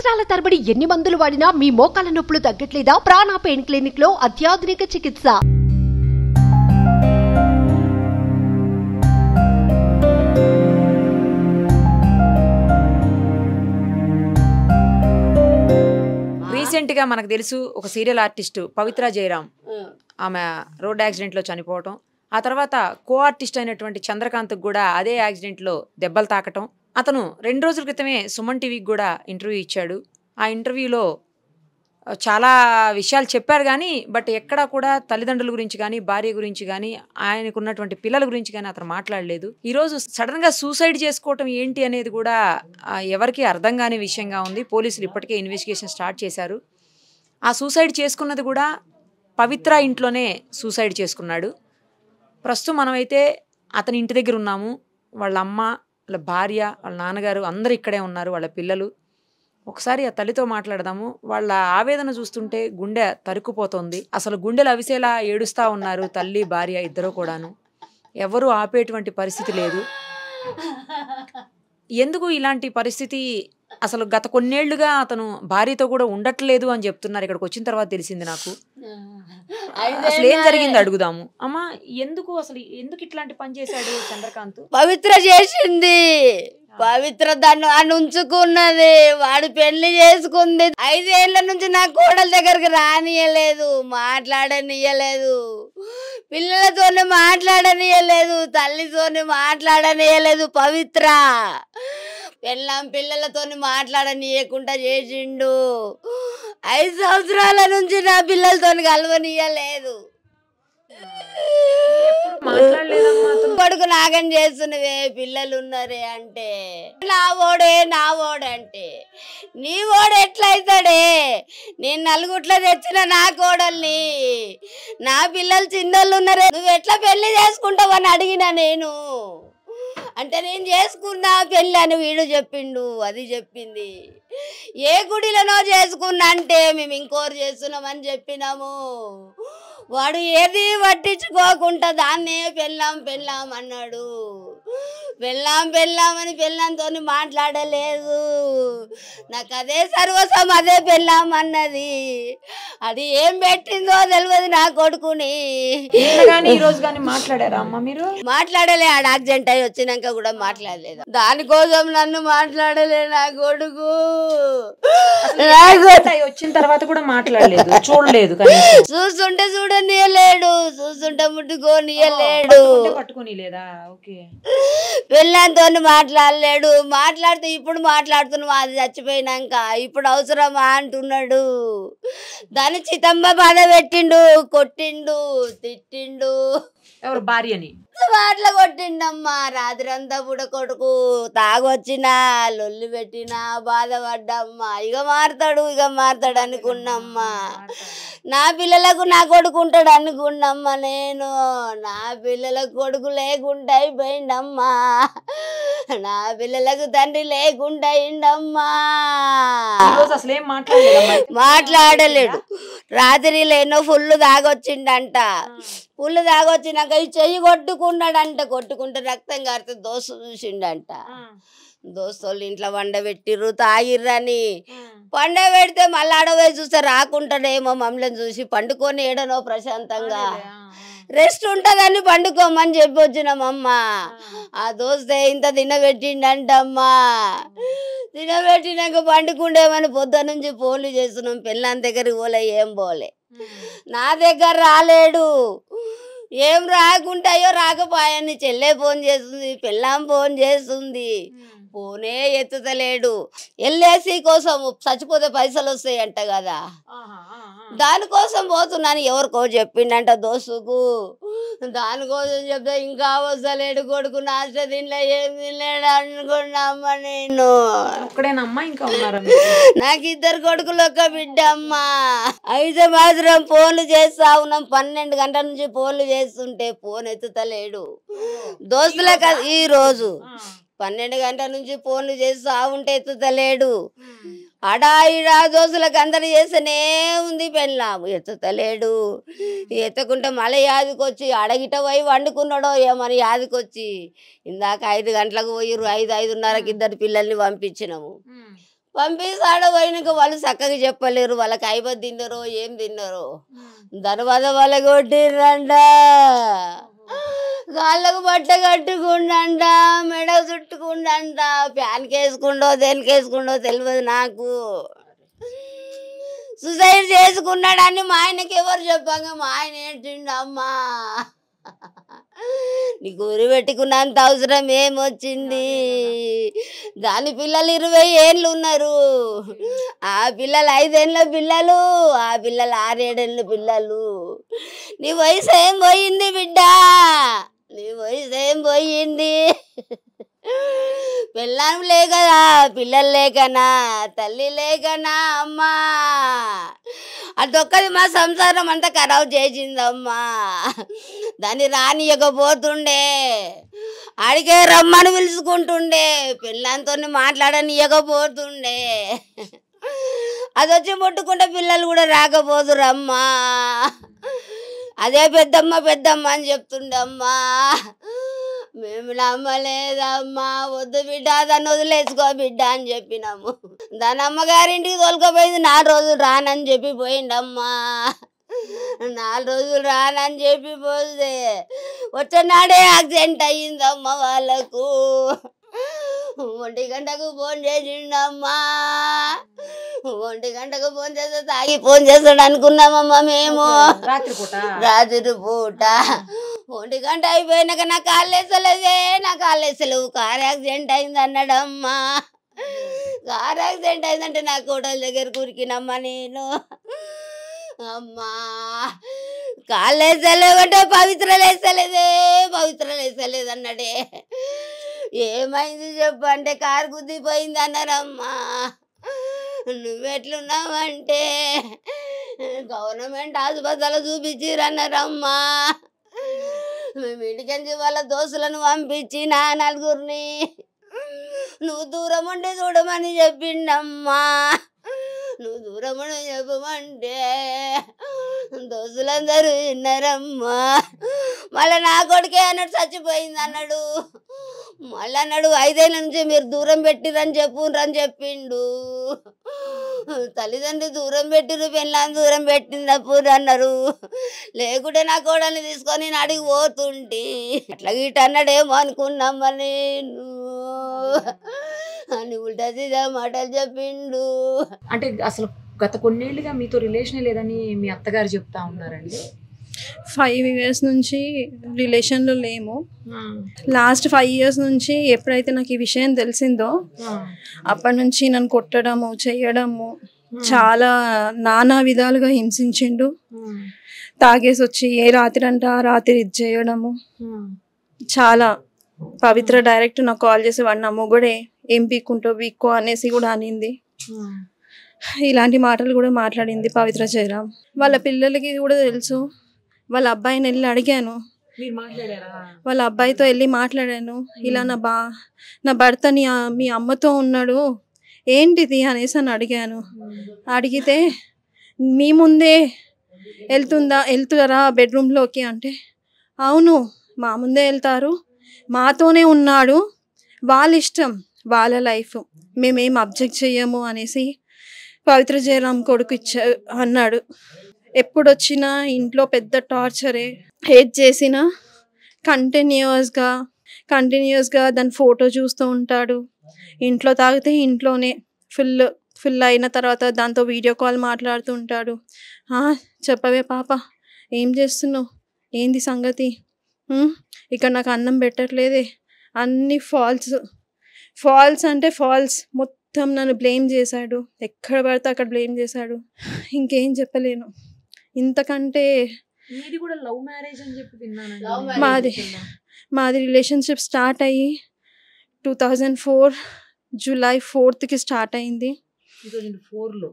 సంవత్సరాల తరబడి ఎన్ని మందులు వాడినా మీ మోకాల నొప్పులు తగ్గట్లేదా? ప్రాణ పెయిన్ క్లినిక్ లో అత్యాధునిక చికిత్స. రీసెంట్ గా మనకు తెలుసు ఒక సీరియల్ ఆర్టిస్ట్ పవిత్ర జయరాం ఆమె రోడ్ యాక్సిడెంట్ లో చనిపోవటం, ఆ తర్వాత కో ఆర్టిస్ట్ అయినటువంటి చంద్రకాంత్ కూడా అదే యాక్సిడెంట్ లో దెబ్బలు తాకటం. అతను 2 రోజుల క్రితమే సుమన్ టీవీకి కూడా ఇంటర్వ్యూ ఇచ్చాడు. ఆ ఇంటర్వ్యూలో చాలా విషయాలు చెప్పారు కానీ బట్ ఎక్కడా కూడా తల్లిదండ్రుల గురించి కానీ భార్య గురించి కానీ ఆయనకున్నటువంటి పిల్లల గురించి కానీ అతను మాట్లాడలేదు. ఈరోజు సడన్ గా సూసైడ్ చేసుకోవటం ఏంటి అనేది కూడా ఎవరికి అర్థం కాని విషయంగా ఉంది. పోలీసులు ఇప్పటికే ఇన్వెస్టిగేషన్ స్టార్ట్ చేశారు. ఆ సూసైడ్ చేసుకున్నది కూడా పవిత్ర ఇంట్లోనే సూసైడ్ చేసుకున్నాడు. ప్రస్తుతం మనమైతే అతని ఇంటి దగ్గర ఉన్నాము. వాళ్ళ అమ్మ, వాళ్ళ భార్య, వాళ్ళ నాన్నగారు అందరూ ఇక్కడే ఉన్నారు, వాళ్ళ పిల్లలు. ఒకసారి ఆ తల్లితో మాట్లాడదాము. వాళ్ళ ఆవేదన చూస్తుంటే గుండె తరుక్కుపోతుంది. అసలు గుండెలు అవిసేలా ఏడుస్తూ ఉన్నారు తల్లి భార్య ఇద్దరు కూడాను. ఎవరు ఆపేటువంటి పరిస్థితి లేదు. ఎందుకు ఇలాంటి పరిస్థితి? అసలు గత కొన్నేళ్లుగా అతను భార్యతో కూడా ఉండట్లేదు అని చెప్తున్నారు. ఇక్కడికి వచ్చిన తర్వాత తెలిసింది నాకు. అసలు ఏం జరిగింది అడుగుదాము. అమ్మా, ఎందుకు ఇట్లాంటి పని చేశాడు చంద్రకాంత్? పవిత్ర చేసింది. పవిత్ర దాన్ని ఉంచుకున్నది. వాడు పెళ్లి చేసుకుంది. 5 ఏళ్ల నుంచి నా కోడల దగ్గరికి రానియలేదు, మాట్లాడనియలేదు, పిల్లలతోనే మాట్లాడనియలేదు, తల్లితోనే మాట్లాడనియలేదు. పవిత్ర పిల్లలతోని మాట్లాడనీయకుండా చేసిండు. 5 సంవత్సరాల నుంచి నా పిల్లలతోని కలవనీయలేదు. కొడుకు నాగం చేస్తున్నవే, పిల్లలు ఉన్నారే అంటే నా ఓడంటే నీ ఓడు ఎట్లయితాడే? నేను నలుగుట్ల తెచ్చిన నా కోడల్ని, నా పిల్లలు చిన్నోళ్ళు ఉన్నారే, నువ్వు ఎట్లా పెళ్లి చేసుకుంటావని అడిగినా నేను. అంటే నేను చేసుకున్నా పెళ్ళి అని వీడు చెప్పిండు, అది చెప్పింది. ఏ గుడిలోనో చేసుకున్నా అంటే మేము ఇంకోరు చేస్తున్నామని చెప్పినాము. వాడు ఏది పట్టించుకోకుండా దాన్నే పెళ్ళాం అన్నాడు. పెళ్ళామని పెళ్ళంతో మాట్లాడలేదు. నాకు అదే సర్వస్వం, అదే పెళ్ళాం అన్నది. అది ఏం పెట్టిందో తెలియదు నా కొడుకుని. మాట్లాడలే. ఆడ యాక్సిడెంట్ అయి వచ్చినాక కూడా మాట్లాడలేదు. దానికోసం నన్ను మాట్లాడలే నా కొడుకు. వచ్చిన తర్వాత కూడా మాట్లాడలేదు, చూడలేదు. చూస్తుంటే చూడనియలేడు, చూస్తుంటే ముట్టుకోనియలేడు, పట్టుకొని లేదా. ఓకే, పెళ్ళంతో మాట్లాడలేడు. మాట్లాడితే ఇప్పుడు మాట్లాడుతున్నాం, అది చచ్చిపోయినాక ఇప్పుడు అవసరమా అంటున్నాడు. దాన్ని చితంబ బాధ పెట్టిండు, కొట్టిండు, తిట్టిండు. ఎవరు? భార్యని మాటలు కొట్టిండమ్మా. రాత్రి అంతా కూడా కొడుకు తాగొచ్చినా లొల్లి పెట్టినా బాధపడ్డమ్మా. ఇక మారుతాడు అనుకున్నమ్మా. నా పిల్లలకు నా కొడుకు ఉంటాడు అనుకున్నమ్మా నేను. నా పిల్లలకు కొడుకు లేకుండా అయిపోయిండమ్మా. నా పిల్లలకు తండ్రి లేకుండా అయిండమ్మా. మాట్లాడలేడు. రాత్రి లేనో ఫుల్ తాగొచ్చిండంట. పుల్లు తాగొచ్చినాక ఈ చెయ్యి కొట్టుకున్నాడంట. కొట్టుకుంటే రక్తం కారితే దోస్తు చూసిండంట. దోస్తులు ఇంట్లో వండబెట్టిర్రు, తాగిర్రని. పెడితే మళ్ళీ ఆడవేసి చూస్తే రాకుంటాడేమో మమ్మల్ని చూసి. పండుకొని ఏడనో ప్రశాంతంగా రెస్ట్ ఉంటుందని పండుకోమని చెప్పి వచ్చినామమ్మా. ఆ దోస్తే ఇంత తినబెట్టిండంటమ్మా. తినబెట్టినాక పండుకుండేమని పొద్దు నుంచి ఫోన్లు చేస్తున్నాం. పెళ్ళాం దగ్గరికి పోలే, ఏం పోలే. నా దగ్గర రాలేడు. ఏం రాకుంటాయో రాకపోయాని చెల్లె ఫోన్ చేస్తుంది, పెళ్ళాం ఫోన్ చేస్తుంది, ఫోనే ఎత్తుతలేడు. ఎల్ఐసి కోసం చచ్చిపోతే పైసలు వస్తాయంట కదా, దానికోసం పోతున్నాను ఎవరికో చెప్పిండంట దోస్తుకు. దానికోసం చెప్తే ఇంకా వస్తలేడు కొడుకు. నాశ తినలే, ఏం తినలేడు అనుకున్నామ్మా నేను. నాకు 2 కొడుకులు, 1 బిడ్డ అమ్మా. 5 మాత్రం ఫోన్లు చేస్తా ఉన్నాం. 12 గంటల నుంచి ఫోన్లు చేస్తుంటే ఫోన్ ఎత్తుతలేడు. దోస్తులే కదా ఈ రోజు 12 గంటల నుంచి ఫోన్లు చేస్తా ఉంటే ఎత్తుతలేడు. అడాయిడా దోస్తులకు అందరు చేస్తేనే ఉంది. పెళ్ళాము ఎత్తుతలేడు. ఎత్తకుంటే మళ్ళీ యాదికొచ్చి అడగిట పోయి వండుకున్నాడో ఏమని యాదికొచ్చి ఇందాక 5 గంటలకు పోయిర్రు. 5, 5:30కి 2 పిల్లల్ని పంపించినాము. పంపిస్తాడ పోయినాక వాళ్ళు చక్కగా చెప్పలేరు, వాళ్ళకి అయిపోయి తిన్నారో ఏం తిన్నారో. తర్వాత వాళ్ళ కొట్టిర్రంట, కాళ్ళకు బట్ట కట్టుకుండంట, మెడ చుట్టుకుండంట, ఫ్యాన్కి వేసుకుండో దేనికి వేసుకుండో తెలియదు నాకు. సూసైడ్ చేసుకున్నాడని మా ఆయనకి ఎవరు చెప్పంగా మా ఆయన ఏంటిండు, అమ్మా నీకు ఊరి పెట్టుకున్నంత అవసరం ఏమొచ్చింది, దాని పిల్లలు 20 ఏళ్ళు ఉన్నారు, ఆ పిల్లలు 5 ఏళ్ళ పిల్లలు, ఆ పిల్లలు 6 7 పిల్లలు. నీ వయసు ఏం పోయింది బిడ్డ, నీ వయసు ఏం పోయింది, పిల్లం లేకనా, పిల్లలు లేకనా, తల్లి లేకనా అమ్మా, అదొక్కది మా సంసారం అంతా ఖరాబ్ చేసిందమ్మా. దాన్ని రానియకపోతుండే, ఆడికే రమ్మని పిలుచుకుంటుండే, పిల్లలతో మాట్లాడనియకపోతుండే, అది వచ్చి ముట్టుకుంటే పిల్లలు కూడా రాకపోదురమ్మా. అదే పెద్దమ్మ పెద్దమ్మ అని చెప్తుండమ్మా. మేము నమ్మలేదమ్మా, వద్దు బిడ్డ దాన్ని వదిలేసుకో బిడ్డ అని చెప్పినాము. దాని అమ్మగారింటికి తోలుకపోయింది, 4 రోజులు రానని చెప్పి పోయిండమ్మా. 4 రోజులు రానని చెప్పి పోతే వచ్చేనాడే యాక్సిడెంట్ అయ్యిందమ్మా వాళ్ళకు. 1 గంటకు ఫోన్ చేసిండమ్మా, 1 గంటకు ఫోన్ చేస్తే తాగి ఫోన్ చేస్తాడు అనుకున్నామమ్మా మేము. రాత్రి పూట 1 గంట అయిపోయినాక నా కాళ్ళు వేసలేదే, నా కాళ్ళు వేసలేవు, కార్ యాక్సిడెంట్ అయింది అన్నాడమ్మా. కార్ యాక్సిడెంట్ అయిందంటే నా కోడల దగ్గర కురికినమ్మా నేను. అమ్మా కాళ్ళు వేసలేవంటే పవిత్రలు వేసలేదే, పవిత్రలు వేసలేదు అన్నాడే. ఏమైంది చెప్పు అంటే కారు గుద్దిపోయింది అన్నారమ్మా. నువ్వెట్లున్నావంటే గవర్నమెంట్ హాస్పిటల్ చూపించిరన్నారమ్మా. మేము ఇంటికి వాళ్ళ దోస్తులను పంపించి నా 4గురిని నువ్వు దూరం ఉండి చూడమని చెప్పిండమ్మా. నువ్వు దూరం ఉండి చెప్పమంటే దోస్తులందరూ విన్నారమ్మా. మళ్ళీ నా కొడుకే అన్నాడు చచ్చిపోయింది అన్నాడు. మళ్ళీ అన్నాడు 5 ఏళ్ళ నుంచి మీరు దూరం పెట్టిరని చెప్పురని చెప్పిండు. తల్లిదండ్రులు దూరం పెట్టిరు, పెళ్ళాన్ని దూరం పెట్టినప్పుడు అన్నారు. లేకుంటే నా కోడల్ని తీసుకొని నేను అడిగి పోతుంటి. అట్లా గిట్ట అన్నాడేమో అనుకున్నామ్మా నేను అని ఉల్టా సీదా మాటలు చెప్పిండు. అంటే అసలు గత కొన్నేళ్ళుగా మీతో రిలేషన్ లేదని మీ అత్తగారు చెప్తా ఉన్నారండి. 5 years నుంచి రిలేషన్లో లేము. లాస్ట్ 5 years నుంచి ఎప్పుడైతే నాకు ఈ విషయం తెలిసిందో అప్పటి నుంచి నన్ను కొట్టడము చేయడము చాలా నానా విధాలుగా హింసించిండు. తాగేసి వచ్చి ఏ రాత్రి అంటే ఆ రాత్రి ఇది చేయడము చాలా. పవిత్ర డైరెక్ట్ నాకు కాల్ చేసి వాడు నా మొగుడే, ఏం పీక్కుంటో పీక్కో అనేసి కూడా అనింది. ఇలాంటి మాటలు కూడా మాట్లాడింది పవిత్ర జయరాం. వాళ్ళ పిల్లలకి కూడా తెలుసు. వాళ్ళ అబ్బాయిని వెళ్ళి అడిగాను, వాళ్ళ అబ్బాయితో వెళ్ళి మాట్లాడాను. ఇలా నా భర్త మీ అమ్మతో ఉన్నాడు ఏంటిది అనేసి అని అడిగాను. అడిగితే మీ ముందే వెళ్తారా బెడ్రూమ్లోకి అంటే, అవును మా ముందే వెళ్తారు, మాతోనే ఉన్నాడు, వాళ్ళ ఇష్టం వాళ్ళ లైఫ్, మేమేం అబ్జెక్ట్ చెయ్యము అనేసి పవిత్ర జయరాం కొడుకు అన్నాడు. ఎప్పుడు వచ్చినా ఇంట్లో పెద్ద టార్చరే. హేట్ చేసినా కంటిన్యూస్గా దాని ఫోటో చూస్తూ ఉంటాడు. ఇంట్లో తాగితే ఇంట్లోనే ఫుల్ అయిన తర్వాత దాంతో వీడియో కాల్ మాట్లాడుతూ ఉంటాడు. చెప్పవే పాప, ఏం చేస్తున్నావు, ఏంది సంగతి, ఇక్కడ నాకు అన్నం పెట్టట్లేదే, అన్నీ ఫాల్స్ అంటే ఫాల్స్. మొత్తం నన్ను బ్లేమ్ చేశాడు, ఎక్కడ పడితే అక్కడ బ్లేమ్ చేశాడు. ఇంకేం చెప్పలేను. ఇంతకంటే మాది రిలేషన్షిప్ స్టార్ట్ అయ్యి 2004 July 4th స్టార్ట్ అయింది. 2004లో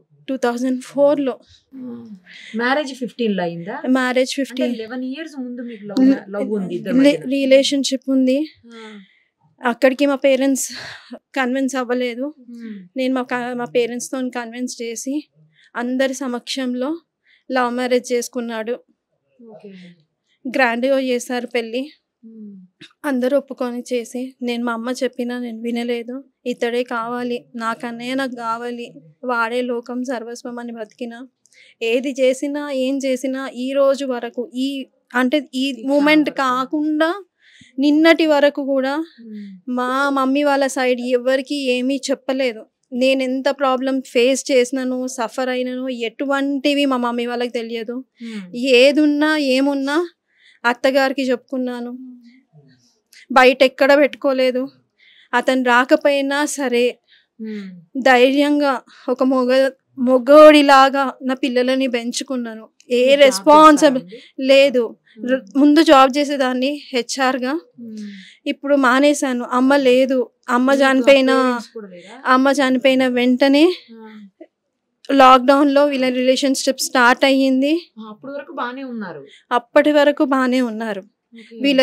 మ్యారేజ్ 15లో అయిందా? మ్యారేజ్ 15. 11 years ముందు మీకు లవ్ ఉంది, రిలేషన్షిప్ ఉంది. అక్కడికి మా పేరెంట్స్ కన్విన్స్ అవ్వలేదు. నేను మా పేరెంట్స్తో కన్విన్స్ చేసి అందరి సమక్షంలో లవ్ మ్యారేజ్ చేసుకున్నాడు. గ్రాండ్గా చేశారు పెళ్ళి. అందరూ ఒప్పుకొని చేసి నేను మా అమ్మ చెప్పినా నేను వినలేదు. ఇతడే కావాలి, నాకన్నయ్య నాకు కావాలి, వాడే లోకం సర్వస్వం అని బతికిన. ఏది చేసినా ఏం చేసినా ఈ రోజు వరకు అంటే ఈ మూమెంట్ కాకుండా నిన్నటి వరకు కూడా మా మమ్మీ వాళ్ళ సైడ్ ఎవరికి ఏమీ చెప్పలేదు. నేను ఎంత ప్రాబ్లం ఫేస్ చేసినాను, సఫర్ అయినాను ఎటువంటివి మా మమ్మీ వాళ్ళకి తెలియదు. ఏదున్నా ఏమున్నా అత్తగారికి చెప్పుకున్నాను, బయట ఎక్కడ పెట్టుకోలేదు. అతను రాకపోయినా సరే ధైర్యంగా ఒక మొగోడిలాగా నా పిల్లలని పెంచుకున్నాను. ఏ రెస్పాన్సిబుల్ లేదు. ముందు జాబ్ చేసేదాన్ని హెచ్ఆర్గా, ఇప్పుడు మానేశాను. అమ్మ లేదు. అమ్మ చనిపోయిన వెంటనే లాక్డౌన్లో వీళ్ళ రిలేషన్షిప్ స్టార్ట్ అయ్యింది. అప్పటి వరకు బాగానే ఉన్నారు. వీళ్ళ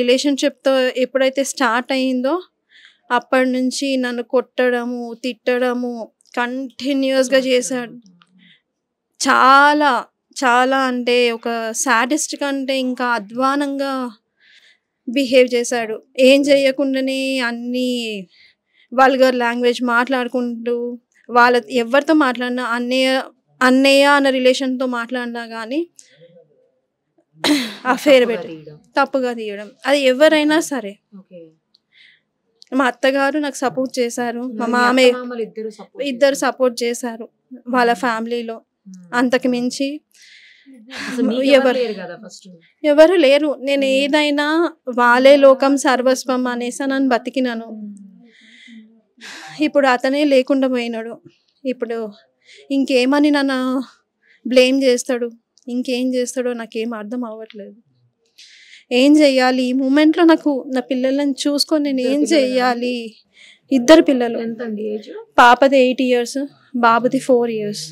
రిలేషన్షిప్తో ఎప్పుడైతే స్టార్ట్ అయ్యిందో అప్పటి నుంచి నన్ను కొట్టడము, తిట్టడము కంటిన్యూస్గా చేశాడు. చాలా చాలా అంటే ఒక సాడిస్ట్ కంటే ఇంకా అధ్వానంగా బిహేవ్ చేశాడు. ఏం చేయకుండానే అన్ని వల్గర్ లాంగ్వేజ్ మాట్లాడుకుంటూ, ఎవరితో మాట్లాడినా అన్నయ్య అన్న రిలేషన్తో మాట్లాడినా కానీ అఫేర్ పెట్టి తప్పుగా తీయడం, అది ఎవరైనా సరే. మా అత్తగారు నాకు సపోర్ట్ చేశారు, మా మామయ్య ఇద్దరు సపోర్ట్ చేశారు వాళ్ళ ఫ్యామిలీలో. అంతకు మించి ఎవరు లేరు. నేను ఏదైనా వాళ్ళే లోకం సర్వస్వం అనేసి నన్ను బతికినాను. ఇప్పుడు అతనే లేకుండా పోయినాడు. ఇప్పుడు ఇంకేమని నన్ను బ్లేమ్ చేస్తాడు, ఇంకేం చేస్తాడో నాకేం అర్థం అవ్వట్లేదు. ఏం చెయ్యాలి ఈ మూమెంట్లో? నాకు నా పిల్లలను చూసుకొని నేను ఏం చెయ్యాలి? ఇద్దరు పిల్లలు, పాపది 8 years, బాబుది 4 years.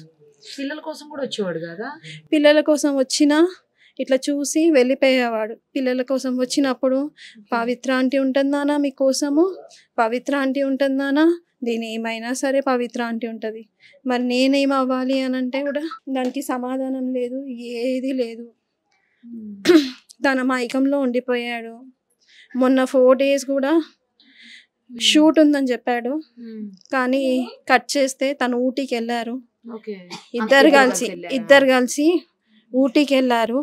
పిల్లల కోసం కూడా వచ్చేవాడు కదా? పిల్లల కోసం వచ్చినా ఇట్లా చూసి వెళ్ళిపోయేవాడు. పిల్లల కోసం వచ్చినప్పుడు పవిత్ర ఆంటీ ఉంటుందానా మీకోసము, పవిత్ర ఆంటీ ఉంటుందానా, దీని ఏమైనా సరే పవిత్ర ఆంటీ ఉంటుంది. మరి నేనేం అవ్వాలి అని అంటే కూడా దానికి సమాధానం లేదు, ఏది లేదు. తన మైకంలో ఉండిపోయాడు. మొన్న 4 days కూడా షూట్ ఉందని చెప్పాడు, కానీ కట్ చేస్తే తను ఊటీకి వెళ్ళారు. ఇద్దరు కలిసి ఊటీకి వెళ్ళారు.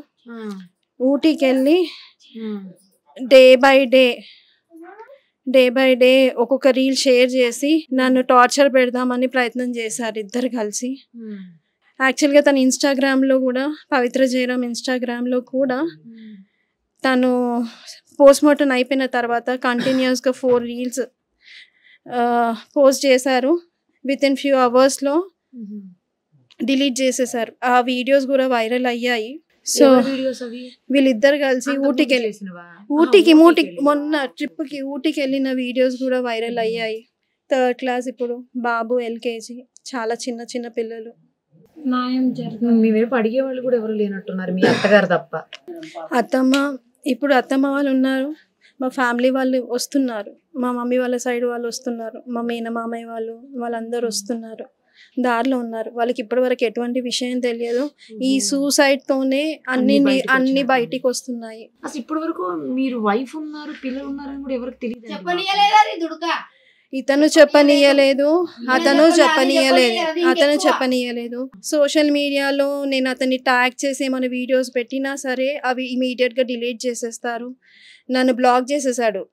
ఊటీకి వెళ్ళి డే బై డే ఒక్కొక్క రీల్ షేర్ చేసి నన్ను టార్చర్ పెడదామని ప్రయత్నం చేశారు ఇద్దరు కలిసి. యాక్చువల్గా తను ఇన్స్టాగ్రామ్లో కూడా, పవిత్ర జయరాం ఇన్స్టాగ్రామ్లో కూడా తను పోస్ట్మార్టం అయిపోయిన తర్వాత కంటిన్యూస్గా 4 reels పోస్ట్ చేశారు. విత్ ఇన్ ఫ్యూ అవర్స్లో డిలీట్ చేసేసారు. ఆ వీడియోస్ కూడా వైరల్ అయ్యాయి. సో వీళ్ళిద్దరు కలిసి ఊటీకి మొన్న ట్రిప్కి ఊటీకి వెళ్ళిన వీడియోస్ కూడా వైరల్ అయ్యాయి. 3rd class ఇప్పుడు, బాబు LKG, చాలా చిన్న చిన్న పిల్లలు. మీ వైపు అడిగే వాళ్ళు కూడా ఎవరు లేనట్టున్నారు, మీ అత్తగారు తప్ప. ఇప్పుడు అత్తమ్మ వాళ్ళు ఉన్నారు, మా ఫ్యామిలీ వాళ్ళు వస్తున్నారు, మా మమ్మీ వాళ్ళ సైడ్ వాళ్ళు వస్తున్నారు, మా మేనమామయ్య వాళ్ళందరూ వస్తున్నారు, దారిలో ఉన్నారు. వాళ్ళకి ఇప్పటి వరకు ఎటువంటి విషయం తెలియదు. ఈ సూసైడ్ తోనే అన్ని బయటికి వస్తున్నాయి. అసలు ఇప్పటి వరకు మీరు వైఫ్ ఉన్నారు, పిల్లలు ఉన్నారని కూడా ఎవరికి తెలియదు. అతను చెప్పనీయలేదు. సోషల్ మీడియాలో నేను అతన్ని ట్యాగ్ చేసి ఏమైనా వీడియోస్ పెట్టినా సరే అవి ఇమీడియట్గా డిలీట్ చేసేస్తారు. నన్ను బ్లాక్ చేసేసాడు.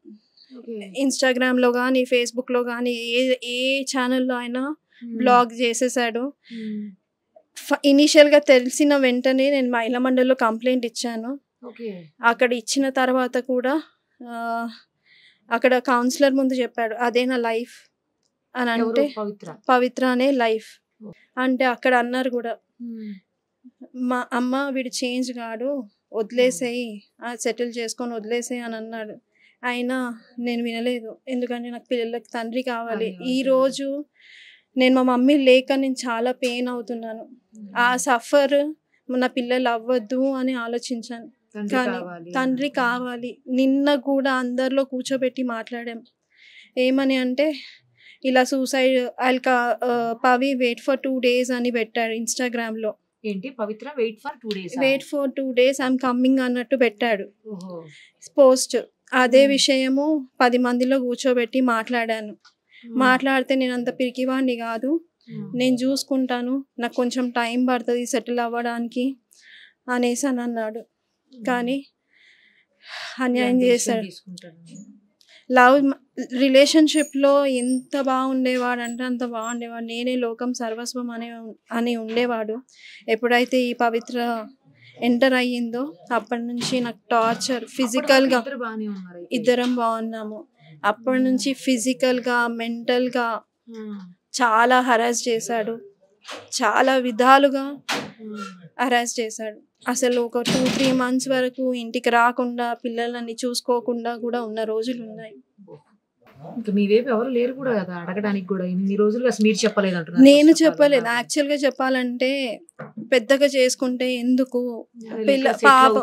ఇన్స్టాగ్రామ్లో కానీ, ఫేస్బుక్లో కానీ, ఏ ఛానల్లో అయినా బ్లాక్ చేసేసాడు. ఇనీషియల్గా తెలిసిన వెంటనే నేను మహిళా మండలిలో కంప్లైంట్ ఇచ్చాను. అక్కడ ఇచ్చిన తర్వాత కూడా అక్కడ కౌన్సిలర్ ముందు చెప్పాడు, అదే నా లైఫ్ అని. అంటే పవిత్ర అనే లైఫ్ అంటే అక్కడ అన్నారు కూడా, మా అమ్మ వీడు చేంజ్ కాడు, వదిలేసేయి, సెటిల్ చేసుకొని వదిలేసేయి అని అన్నాడు. అయినా నేను వినలేదు, ఎందుకంటే నాకు పిల్లలకి తండ్రి కావాలి. ఈరోజు నేను మా మమ్మీ లేక నేను చాలా పెయిన్ అవుతున్నాను. ఆ సఫర్ నా పిల్లలు అవ్వద్దు అని ఆలోచించాను. కానీ తండ్రి కావాలి. నిన్న కూడా అందరిలో కూర్చోబెట్టి మాట్లాడాం. ఏమని అంటే, ఇలా suicide Pavi wait for 2 days అని పెట్టాడు ఇన్స్టాగ్రామ్లో. ఏంటి Pavitra wait for 2 days wait for 2 days I'm coming అన్నట్టు పెట్టాడు పోస్ట్. అదే విషయము 10 మందిలో కూర్చోబెట్టి మాట్లాడాను. మాట్లాడితే నేను అంత పిరికివాడిని కాదు, నేను చూసుకుంటాను, నాకు కొంచెం టైం పడుతుంది సెటిల్ అవ్వడానికి అనేసి అని అన్నాడు. కానీ అన్యాయం చేశాడు. లవ్ రిలేషన్షిప్లో ఎంత బాగుండేవాడంటే అంత బాగుండేవాడు. నేనే లోకం సర్వస్వం అని ఉండేవాడు. ఎప్పుడైతే ఈ పవిత్ర ఎంటర్ అయ్యిందో అప్పటి నుంచి నాకు టార్చర్, ఫిజికల్గా ఇద్దరం బాగున్నాము. అప్పటి నుంచి ఫిజికల్గా మెంటల్గా చాలా హరాస్ చేశాడు, చాలా విధాలుగా హరాస్ చేశాడు. అసలు ఒక 2-3 months వరకు ఇంటికి రాకుండా పిల్లలని చూసుకోకుండా కూడా ఉన్న రోజులు ఉన్నాయి. ఇంకా మీ వైపు ఎవరు లేరు కూడా కదా అడగడానికి కూడా, ఇన్ని రోజులుగా మీరు చెప్పలేదు అంటున్నారు. నేను చెప్పలేదు. యాక్చువల్గా చెప్పాలంటే పెద్దగా చేసుకుంటే ఎందుకు, పాప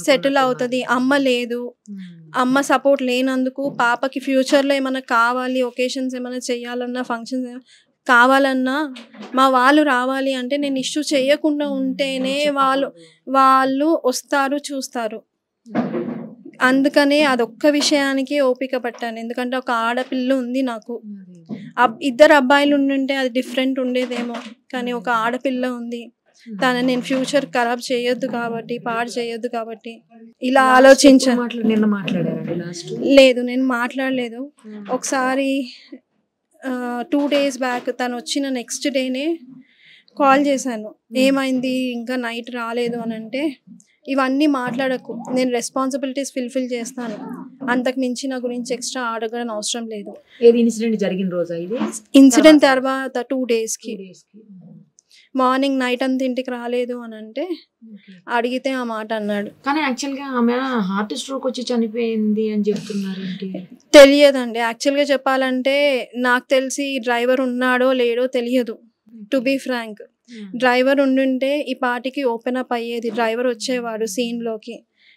సెటిల్ అవుతుంది, అమ్మ లేదు, అమ్మ సపోర్ట్ లేనందుకు పాపకి ఫ్యూచర్లో ఏమైనా కావాలి, ఒకేషన్స్ ఏమైనా చేయాలన్నా, ఫంక్షన్స్ కావాలన్నా మా వాళ్ళు రావాలి అంటే నేను ఇష్యూ చేయకుండా ఉంటేనే వాళ్ళు వస్తారు, చూస్తారు. అందుకనే అదొక్క విషయానికి ఓపిక పట్టాను. ఎందుకంటే ఒక ఆడపిల్ల ఉంది నాకు. ఇద్దరు అబ్బాయిలు ఉండుంటే అది డిఫరెంట్ ఉండేదేమో, కానీ ఒక ఆడపిల్ల ఉంది. తనని నేను ఫ్యూచర్ ఖరాబ్ చేయొద్దు కాబట్టి, పాడు చేయొద్దు కాబట్టి ఇలా ఆలోచించాను. లేదు, నేను మాట్లాడలేదు. ఒకసారి 2 days బ్యాక్ తను వచ్చిన నెక్స్ట్ డేనే కాల్ చేశాను. ఏమైంది ఇంకా నైట్ రాలేదు అని అంటే, ఇవన్నీ మాట్లాడకు, నేను రెస్పాన్సిబిలిటీస్ ఫుల్ఫిల్ చేస్తాను, అంతకు మించి నా గురించి ఎక్స్ట్రా అడగడం అవసరం లేదు. ఏది ఇన్సిడెంట్ జరిగిన రోజా ఇది? ఇన్సిడెంట్ తర్వాత 2 daysకి మార్నింగ్ నైట్ అంతా ఇంటికి రాలేదు అని అంటే అడిగితే ఆ మాట అన్నాడు. కానీ యాక్చువల్గా ఆమె హార్ట్ స్ట్రోక్ వచ్చి చనిపోయింది అని చెప్తున్నారు. తెలియదండి. యాక్చువల్గా చెప్పాలంటే నాకు తెలిసి డ్రైవర్ ఉన్నాడో లేడో తెలియదు. టు బీ ఫ్రాంక్, డ్రైవర్ ఉండుంటే ఈ పాటికి ఓపెన్ అప్ అయ్యేది, డ్రైవర్ వచ్చేవాడు సీన్లోకి.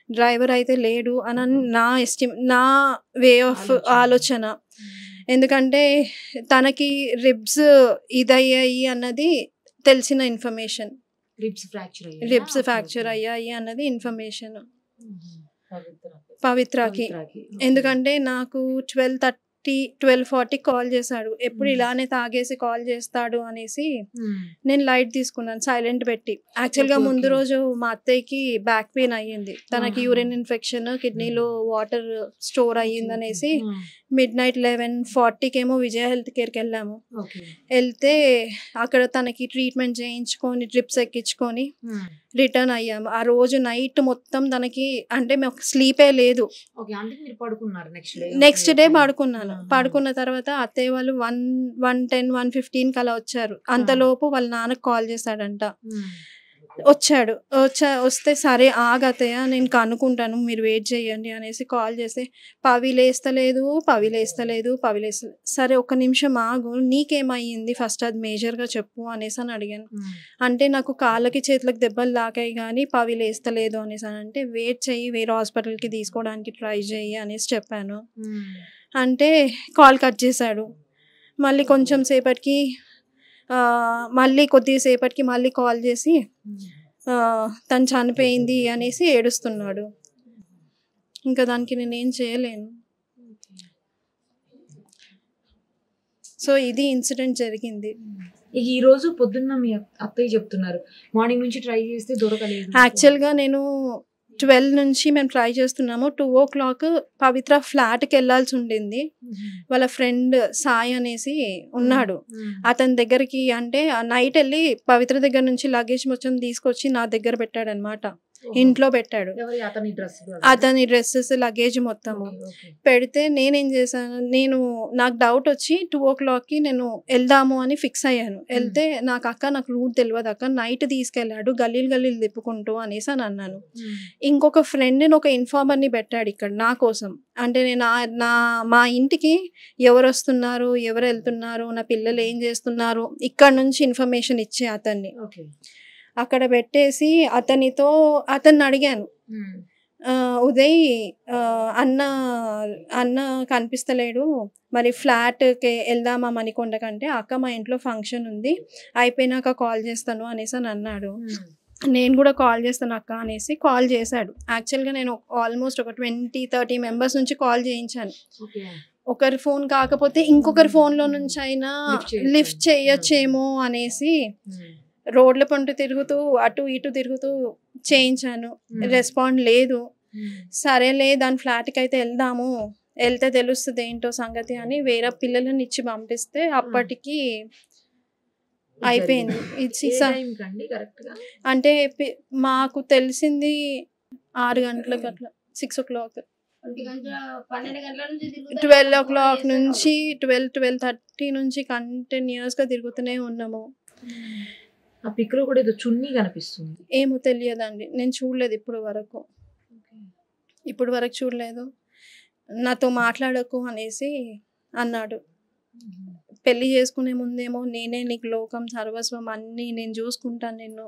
డ్రైవర్ అయితే లేడు అని నా వే ఆఫ్ ఆలోచన. ఎందుకంటే తనకి రిబ్స్ ఇదయ్యాయి అన్నది తెలిసిన ఇన్ఫర్మేషన్, రిబ్స్ ఫ్రాక్చర్ అయ్యాయి అన్నది ఇన్ఫర్మేషన్ పవిత్రకి. ఎందుకంటే నాకు 12:40 కాల్ చేశాడు. ఎప్పుడు ఇలానే తాగేసి కాల్ చేస్తాడు అనేసి నేను లైట్ తీసుకున్నాను, సైలెంట్ పెట్టి. యాక్చువల్గా ముందు రోజు మా అత్తయ్యకి బ్యాక్ పెయిన్ అయ్యింది, తనకి యూరిన్ ఇన్ఫెక్షన్, కిడ్నీలో వాటర్ స్టోర్ అయ్యింది అనేసి midnight 11:40కేమో విజయ హెల్త్ కేర్కి వెళ్ళాము. వెళ్తే అక్కడ తనకి ట్రీట్మెంట్ చేయించుకొని డ్రిప్స్ ఎక్కించుకొని రిటర్న్ అయ్యాము. ఆ రోజు నైట్ మొత్తం తనకి అంటే మాకు స్లీపే లేదు. నెక్స్ట్ డే పడుకున్నాను. పడుకున్న తర్వాత అత్తయ్య వాళ్ళు 1:10, 1:15 అలా వచ్చారు. అంతలోపు వాళ్ళ నాన్నకు కాల్ చేశాడంట. వస్తే సరే ఆగతయ్య నేను కనుక్కుంటాను, మీరు వెయిట్ చేయండి అనేసి కాల్ చేస్తే పవిలేస్తలేదు. సరే ఒక్క నిమిషం ఆగు, నీకేమయ్యింది ఫస్ట్ అది మేజర్గా చెప్పు అనేసి అని అడిగాను. అంటే నాకు కాళ్ళకి చేతులకు దెబ్బలు తాకాయి కానీ పవిలేస్తలేదు అనేసి అని అంటే, వెయిట్ చెయ్యి, వేరే హాస్పిటల్కి తీసుకోవడానికి ట్రై చెయ్యి అనేసి చెప్పాను. అంటే కాల్ కట్ చేశాడు. మళ్ళీ కొంచెం సేపటికి కొద్దిసేపటికి మళ్ళీ కాల్ చేసి తను చనిపోయింది అనేసి ఏడుస్తున్నాడు. ఇంకా దానికి నేనేం చేయలేను. సో ఇది ఇన్సిడెంట్ జరిగింది. ఈ రోజు పొద్దున్న మీ అత్తయ్య చెప్తున్నారు మార్నింగ్ నుంచి ట్రై చేస్తే దొరకలేదు. యాక్చువల్గా నేను 12 నుంచి మేము ట్రై చేస్తున్నాము. 2 o'clock పవిత్ర ఫ్లాట్కి వెళ్ళాల్సి ఉండింది. వాళ్ళ ఫ్రెండ్ సాయి అనేసి ఉన్నాడు, అతని దగ్గరికి. అంటే నైట్ వెళ్ళి పవిత్ర దగ్గర నుంచి లగేజ్ మొత్తం తీసుకొచ్చి నా దగ్గర పెట్టాడు అనమాట. ఇంట్లో పెట్టాడు అతని డ్రెస్సెస్ లగేజ్ మొత్తము పెడితే నేనేం చేశాను, నాకు డౌట్ వచ్చి 2 o'clockకి నేను వెళ్దాము అని ఫిక్స్ అయ్యాను. వెళ్తే నాకు రూట్ తెలియదు అక్క, నైట్ తీసుకెళ్ళాడు గల్లీలు తిప్పుకుంటూ అనేసి అని అన్నాను. ఇంకొక ఫ్రెండ్ని ఒక ఇన్ఫార్మర్ని పెట్టాడు ఇక్కడ నా కోసం. అంటే నేను మా ఇంటికి ఎవరు వస్తున్నారు, ఎవరు వెళ్తున్నారు, నా పిల్లలు ఏం చేస్తున్నారు, ఇక్కడ నుంచి ఇన్ఫర్మేషన్ ఇచ్చే అతన్ని అక్కడ పెట్టేసి అతన్ని అడిగాను, ఉదయ్ అన్న అన్న కనిపిస్తలేడు, మరి ఫ్లాట్కి వెళ్దామా మణికొండ కంటే, అక్క మా ఇంట్లో ఫంక్షన్ ఉంది అయిపోయినాక కాల్ చేస్తాను అనేసి అని అన్నాడు. నేను కూడా కాల్ చేస్తాను అక్క అనేసి కాల్ చేశాడు. యాక్చువల్గా నేను ఆల్మోస్ట్ ఒక 20-30 మెంబర్స్ నుంచి కాల్ చేయించాను. ఒకరి ఫోన్ కాకపోతే ఇంకొకరి ఫోన్లో నుంచి అయినా లిఫ్ట్ చేయొచ్చేమో అనేసి రోడ్ల పంట తిరుగుతూ అటు ఇటు తిరుగుతూ చేయించాను. రెస్పాండ్ లేదు. సరేలే దాని ఫ్లాట్కి అయితే వెళ్దాము, వెళ్తే తెలుస్తుంది ఏంటో సంగతి అని వేరే పిల్లలను ఇచ్చి పంపిస్తే అప్పటికి అయిపోయింది. అంటే మాకు తెలిసింది 6 గంటలకు అట్లా, 6 o'clock, 12 o'clock నుంచి 12-12:30 నుంచి కంటిన్యూస్గా తిరుగుతూనే ఉన్నాము. ఆ పిక్లో కూడా ఏదో చున్నీ కనిపిస్తుంది. ఏమో తెలియదండి, నేను చూడలేదు ఇప్పుడు వరకు చూడలేదు. నాతో మాట్లాడకు అనేసి అన్నాడు. పెళ్లి చేసుకునే ముందేమో నేనే నీకు లోకం సర్వస్వం అన్నీ నేను చూసుకుంటాను,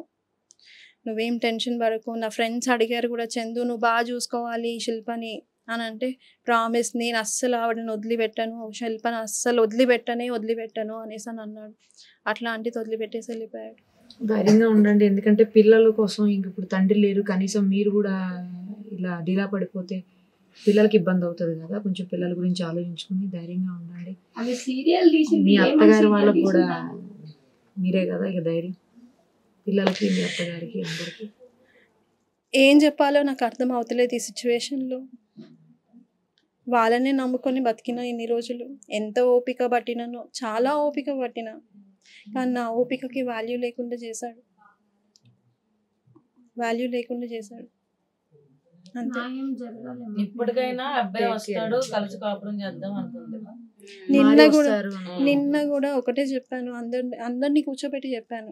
నువ్వేం టెన్షన్ పడకు. నా ఫ్రెండ్స్ అడిగారు కూడా, చందు నువ్వు బాగా చూసుకోవాలి శిల్పని అని అంటే, ప్రామిస్ నేను అస్సలు ఆవిడని వదిలిపెట్టాను, శిల్పని అస్సలు వదిలిపెట్టాను అనేసి అని అన్నాడు. అట్లాంటిది వదిలిపెట్టేసి వెళ్ళిపోయాడు. ధైర్యంగా ఉండండి, ఎందుకంటే పిల్లల కోసం ఇంక ఇప్పుడు తండ్రి లేరు, కనీసం మీరు కూడా ఇలా డీలా పడిపోతే పిల్లలకి ఇబ్బంది అవుతుంది కదా. కొంచెం పిల్లల గురించి ఆలోచించుకుని ధైర్యంగా ఉండండి. మీ అత్తగారి వాళ్ళకి కూడా మీరే కదా ఇక ధైర్యం, పిల్లలకి మీ అత్తగారికి అందరికి. ఏం చెప్పాలో నాకు అర్థం అవుతలేదు ఈ సిచ్యువేషన్లో. వాళ్ళనే నమ్ముకొని బతికినా ఇన్ని రోజులు, ఎంత ఓపిక పట్టినానో, చాలా ఓపిక పట్టినా, కానీ నా ఓపికకి వాల్యూ లేకుండా చేశాడు. ఇప్పటికైనా అబ్బాయి వస్తాడు, కలిసి కాపురం చేద్దాం అనుకుంది. నిన్న కూడా ఒకటే చెప్పాను, అందరినీ కూర్చోబెట్టి చెప్పాను,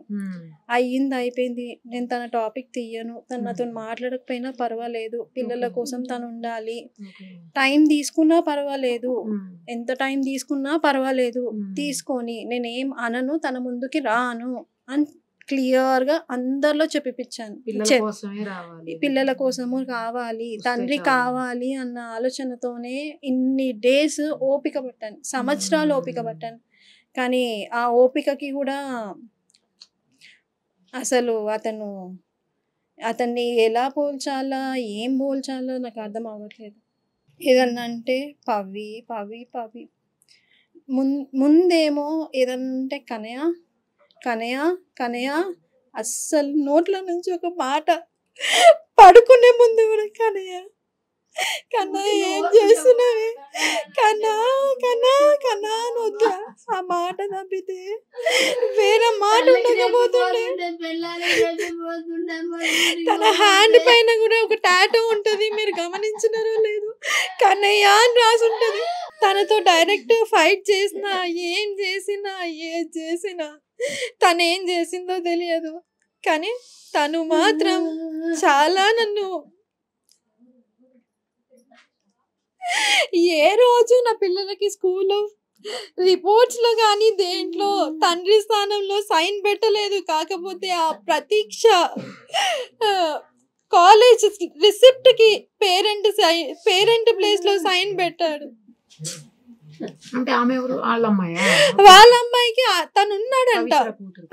అయ్యింది అయిపోయింది, నేను తన టాపిక్ తీయను, తను నాతో మాట్లాడకపోయినా పర్వాలేదు, పిల్లల కోసం తను ఉండాలి, టైం తీసుకున్నా పర్వాలేదు, ఎంత టైం తీసుకున్నా పర్వాలేదు, తీసుకొని నేనేం అనను, తన ముందుకి రాను అని క్లియర్గా అందరిలో చెప్పిపించాను. పిల్లల కోసము కావాలి, తండ్రి కావాలి అన్న ఆలోచనతోనే ఇన్ని డేస్ ఓపిక పట్టాను, సంవత్సరాలు ఓపిక పట్టాను. కానీ ఆ ఓపికకి కూడా అసలు అతన్ని ఎలా పోల్చాలా, ఏం పోల్చాలో నాకు అర్థం అవ్వట్లేదు. ఏదన్నా అంటే పవి పవి పవి, ముందేమో ఏదంటే కనయ అస్సలు నోట్ల నుంచి ఒక మాట, పడుకునే ముందు కూడా కన్నా ఏం చేస్తున్నావే, కన్నా అని వద్దా, ఆ మాట తప్పితే వేరే మాట ఉండకపోతుండే. తన హ్యాండ్ పైన కూడా ఒక టాటూ ఉంటుంది, మీరు గమనించినారో లేదు, కన్నయ్య అని రాసి ఉంటుంది. తనతో డైరెక్ట్ ఫైట్ చేసినా, ఏం చేసినా తను ఏం చేసిందో తెలియదు, కానీ తను మాత్రం చాలా నన్ను, ఏ రోజు నా పిల్లలకి స్కూల్లో రిపోర్ట్స్లో కానీ దేంట్లో తండ్రి స్థానంలో సైన్ పెట్టలేదు. కాకపోతే ఆ ప్రతీక్ష కాలేజ్ రిసిప్ట్కి పేరెంట్ ప్లేస్లో సైన్ పెట్టాడు. అంటే ఆమె ఎవరు? వాళ్ళ అమ్మాయికి తను ఉన్నాడంట,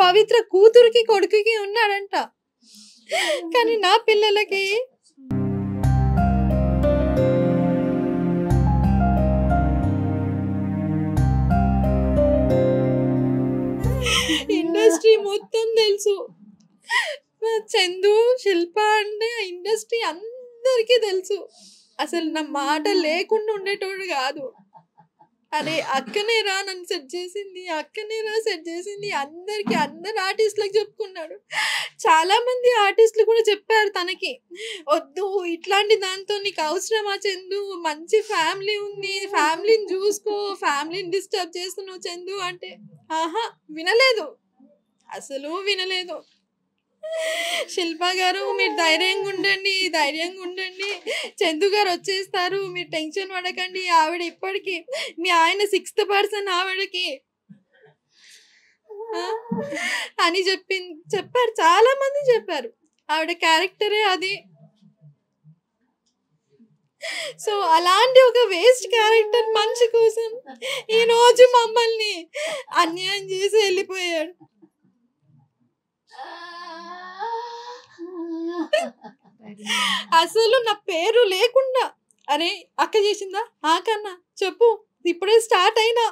పవిత్ర కూతురికి కొడుకుకి ఉన్నాడంట, కానీ నా పిల్లలకి ఇండస్ట్రీ మొత్తం తెలుసు. చందు, శిల్ప అంటే ఆ ఇండస్ట్రీ అందరికీ తెలుసు. అసలు నా మాట లేకుండా ఉండేటోడు కాదు. అరే అక్కనే రా నన్ను సెట్ చేసింది, అందరికి, అందరు ఆర్టిస్టులకు చెప్పుకున్నాడు. చాలా మంది ఆర్టిస్టులు కూడా చెప్పారు తనకి, వద్దు ఇట్లాంటి దాంతో నీకు అవసరమా చందు, మంచి ఫ్యామిలీ ఉంది, ఫ్యామిలీని చూసుకో, ఫ్యామిలీని డిస్టర్బ్ చేస్తున్నావు చందు అంటే, వినలేదు, అసలు వినలేదు. శిల్ప గారు మీరు ధైర్యంగా ఉండండి, చందు గారు వచ్చేస్తారు, మీరు టెన్షన్ పడకండి, ఆవిడ ఇప్పటికీ మీ ఆయన 6th person ఆవిడకి అని చెప్పారు. చాలా మంది చెప్పారు, ఆవిడ క్యారెక్టరే అది. సో అలాంటి ఒక వేస్ట్ క్యారెక్టర్ మనిషి కోసం ఈ రోజు మమ్మల్ని అన్యాయం చేసి వెళ్ళిపోయాడు. అసలు నా పేరు లేకుండా అరే అక్క చేసిందా కన్నా చెప్పు, ఇప్పుడే స్టార్ట్ అయినా,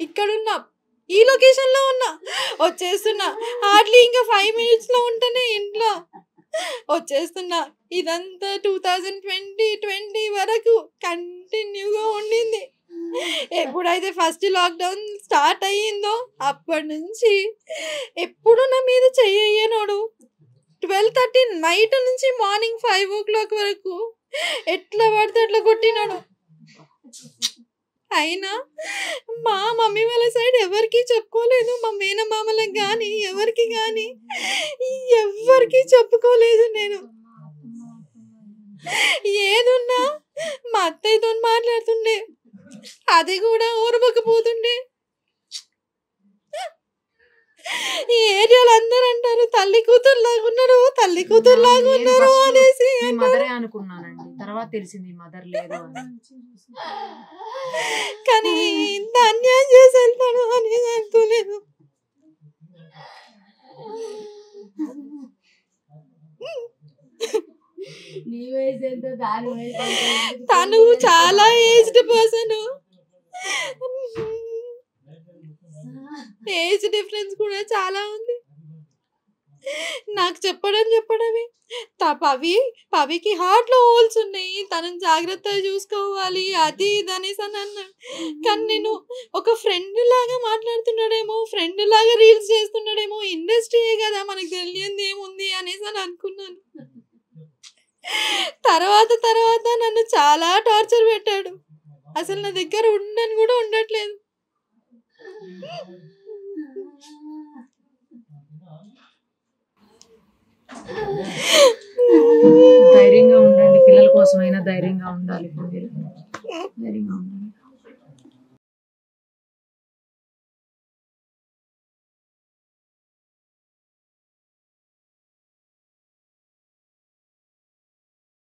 ఇక్కడున్నా, ఈ లొకేషన్ లో ఉన్నా, వచ్చేస్తున్నా, హార్డ్లీ ఇంకా 5 minutes లో ఉంటేనే ఇంట్లో వచ్చేస్తున్నా. ఇదంతా 2020 వరకు కంటిన్యూగా ఉండింది. ఎప్పుడైతే ఫస్ట్ లాక్డౌన్ స్టార్ట్ అయ్యిందో అప్పటి నుంచి ఎప్పుడు నా మీద చెయ్యనోడు. 12:30 నైట్ నుంచి మార్నింగ్ 5 o'clock వరకు ఎట్లా పడితే అట్లా కొట్టినాడు. అయినా మా మమ్మీ వాళ్ళ సైడ్ ఎవరికి చెప్పుకోలేదు, మా మేనమామలకు కానీ ఎవరికి కానీ చెప్పుకోలేదు. నేను ఏదున్నా మా అత్తయ్యతో మాట్లాడుతుండే, అది కూడా ఊరబోకపోతుండే. ఈ ఏరియాలో అందరూ అంటారు తల్లి కూతురు లాగున్నారు, తల్లి కూతురు లాగున్నారు అనేసి. మదరే అనుకున్నానండి, తర్వాత తెలిసింది మదర్ లేదు అని. కానీ ఇంత అన్యాయం చేసి వెళ్తాడు అనేది అనుకోలేదు. తను చాలా ఏజ్డ్ పర్సన్, ఏజ్ డిఫరెన్స్ కూడా చాలా ఉంది. నాకు చెప్పడమే పవికి హార్ట్ లో హోల్స్ ఉన్నాయి, తనని జాగ్రత్తగా చూసుకోవాలి, అది ఇది అనేసి అని అన్నాడు. కానీ నేను ఒక ఫ్రెండ్ లాగా మాట్లాడుతున్నాడేమో, ఫ్రెండ్ లాగా రీల్స్ చేస్తున్నాడేమో, ఇండస్ట్రీయే కదా మనకు తెలియంది ఏముంది అనేసి అని అనుకున్నాను. తర్వాత నన్ను చాలా టార్చర్ పెట్టాడు. అసలు నా దగ్గర ఉండని కూడా ఉండట్లేదు. ధైర్యంగా ఉండండి, పిల్లల కోసమైనా ధైర్యంగా ఉండాలి. ధైర్యంగా ఉండాలి.